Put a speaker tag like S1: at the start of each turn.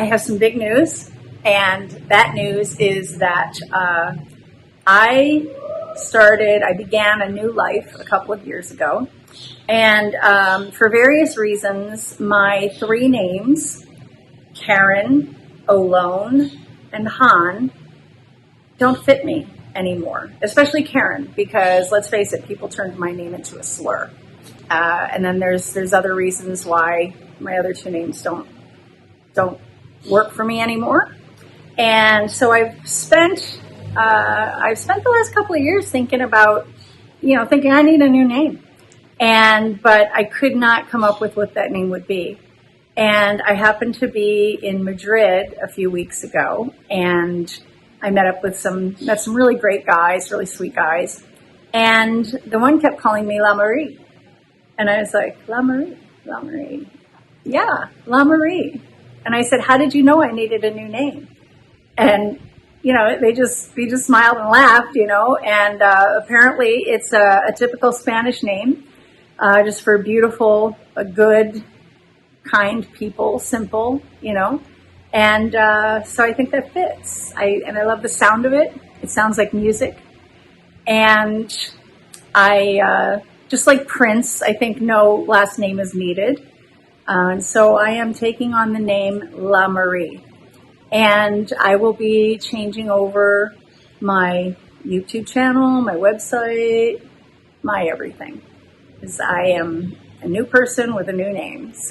S1: I have some big news, and that news is that I began a new life a couple of years ago, and for various reasons, my three names, Karen, Olone, and Han, don't fit me anymore, especially Karen, because let's face it, people turned my name into a slur. And then there's other reasons why my other two names don't work for me anymore. And so I've spent the last couple of years thinking about, thinking I need a new name. But I could not come up with what that name would be. And I happened to be in Madrid a few weeks ago, and I met some really great guys, really sweet guys. And the one kept calling me LaMari. And I was like, LaMari. Yeah, LaMari. And I said, how did you know I needed a new name? And, they just smiled and laughed, and apparently it's a typical Spanish name, just for beautiful, good, kind people, simple, And so I think that fits. I love the sound of it. It sounds like music. And I, just like Prince, I think no last name is needed. And so I am taking on the name LaMari. And I will be changing over my YouTube channel, my website, my everything. Because I am a new person with a new name. So